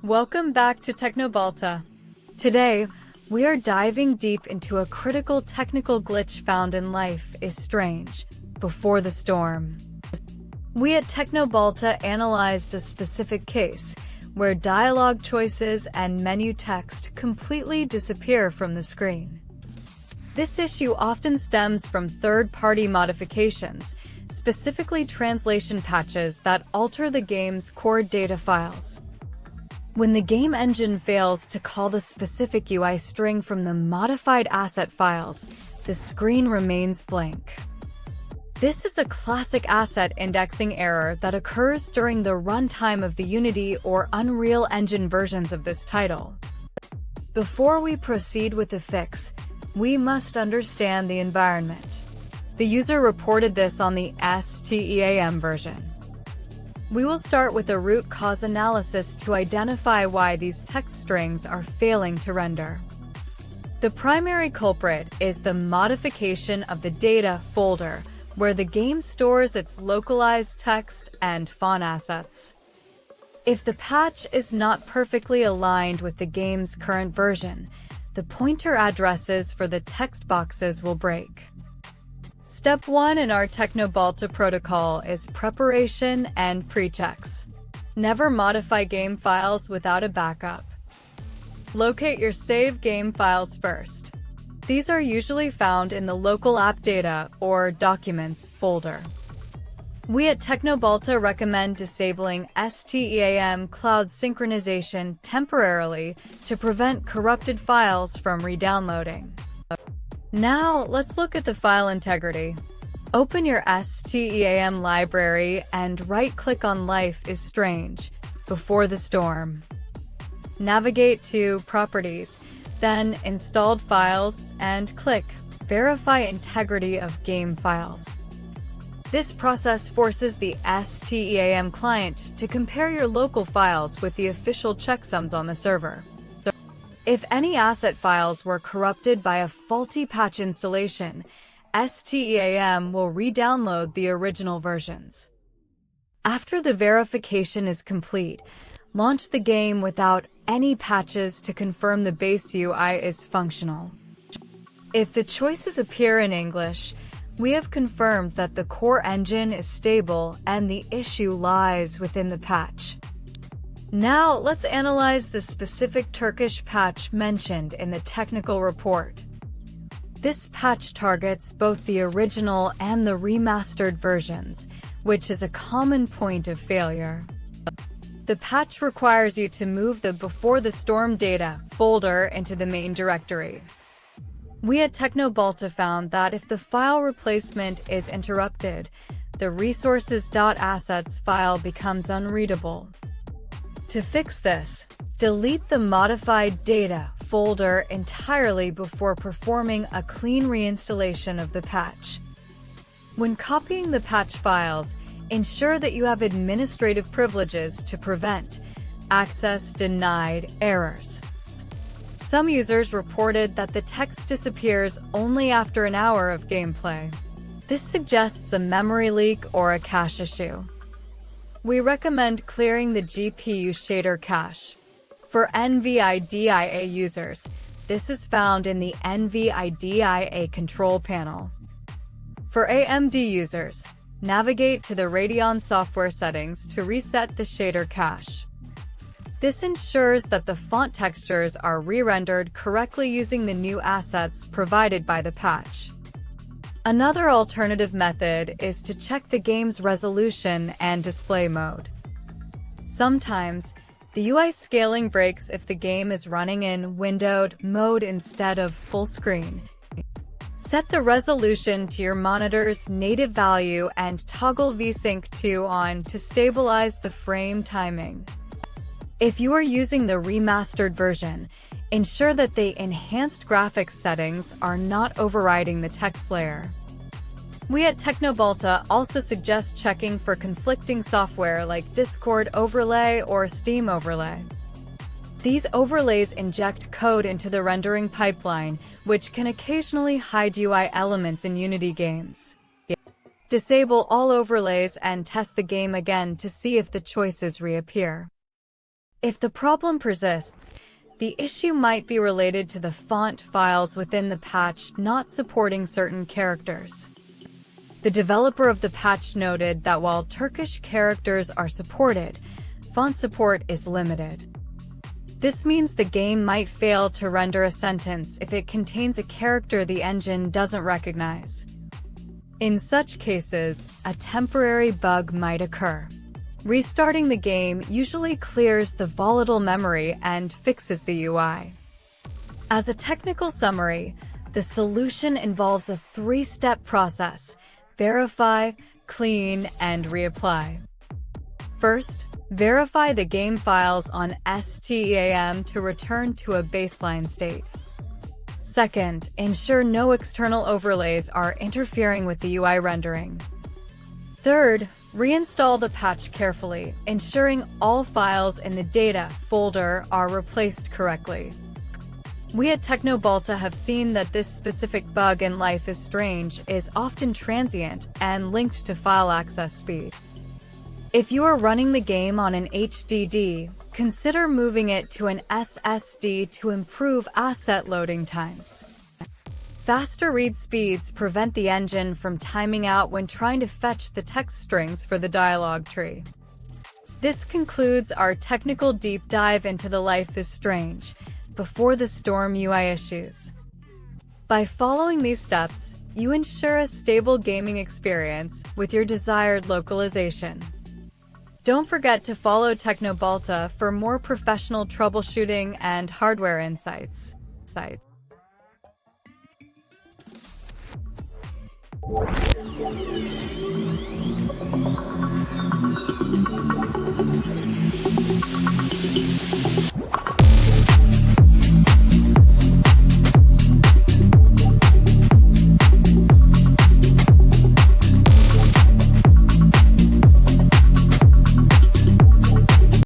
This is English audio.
Welcome back to Teknobalta. Today, we are diving deep into a critical technical glitch found in Life is Strange, Before the Storm. We at Teknobalta analyzed a specific case where dialogue choices and menu text completely disappear from the screen. This issue often stems from third-party modifications, specifically translation patches that alter the game's core data files. When the game engine fails to call the specific UI string from the modified asset files, the screen remains blank. This is a classic asset indexing error that occurs during the runtime of the Unity or Unreal Engine versions of this title. Before we proceed with the fix, we must understand the environment. The user reported this on the STEAM version. We will start with a root cause analysis to identify why these text strings are failing to render. The primary culprit is the modification of the data folder, where the game stores its localized text and font assets. If the patch is not perfectly aligned with the game's current version, the pointer addresses for the text boxes will break. Step 1 in our Teknobalta protocol is preparation and pre-checks. Never modify game files without a backup. Locate your saved game files first. These are usually found in the local app data or documents folder. We at Teknobalta recommend disabling STEAM cloud synchronization temporarily to prevent corrupted files from re-downloading. Now, let's look at the file integrity. Open your STEAM library and right-click on Life is Strange, Before the Storm. Navigate to Properties, then Installed Files, and click Verify Integrity of Game Files. This process forces the STEAM client to compare your local files with the official checksums on the server. If any asset files were corrupted by a faulty patch installation, STEAM will re-download the original versions. After the verification is complete, launch the game without any patches to confirm the base UI is functional. If the choices appear in English, we have confirmed that the core engine is stable and the issue lies within the patch. Now, let's analyze the specific Turkish patch mentioned in the technical report. This patch targets both the original and the remastered versions, which is a common point of failure. The patch requires you to move the Before the Storm data folder into the main directory. We at Teknobalta found that if the file replacement is interrupted, the resources.assets file becomes unreadable. To fix this, delete the modified data folder entirely before performing a clean reinstallation of the patch. When copying the patch files, ensure that you have administrative privileges to prevent access denied errors. Some users reported that the text disappears only after an hour of gameplay. This suggests a memory leak or a cache issue. We recommend clearing the GPU shader cache. For NVIDIA users, this is found in the NVIDIA control panel. For AMD users, navigate to the Radeon software settings to reset the shader cache. This ensures that the font textures are re-rendered correctly using the new assets provided by the patch. Another alternative method is to check the game's resolution and display mode. Sometimes, the UI scaling breaks if the game is running in windowed mode instead of full screen. Set the resolution to your monitor's native value and toggle VSync 2 on to stabilize the frame timing. If you are using the remastered version, ensure that the enhanced graphics settings are not overriding the text layer. We at Teknobalta also suggest checking for conflicting software like Discord overlay or Steam overlay. These overlays inject code into the rendering pipeline, which can occasionally hide UI elements in Unity games. Disable all overlays and test the game again to see if the choices reappear. If the problem persists, the issue might be related to the font files within the patch not supporting certain characters. The developer of the patch noted that while Turkish characters are supported, font support is limited. This means the game might fail to render a sentence if it contains a character the engine doesn't recognize. In such cases, a temporary bug might occur. Restarting the game usually clears the volatile memory and fixes the UI. As a technical summary, the solution involves a three-step process: verify, clean, and reapply. First, verify the game files on STEAM to return to a baseline state. Second, ensure no external overlays are interfering with the UI rendering. Third, reinstall the patch carefully, ensuring all files in the data folder are replaced correctly. We at Teknobalta have seen that this specific bug in Life is Strange is often transient and linked to file access speed. If you are running the game on an HDD, consider moving it to an SSD to improve asset loading times. Faster read speeds prevent the engine from timing out when trying to fetch the text strings for the dialogue tree. This concludes our technical deep dive into the Life is Strange Before the Storm UI issues. By following these steps, you ensure a stable gaming experience with your desired localization. Don't forget to follow Teknobalta for more professional troubleshooting and hardware insights.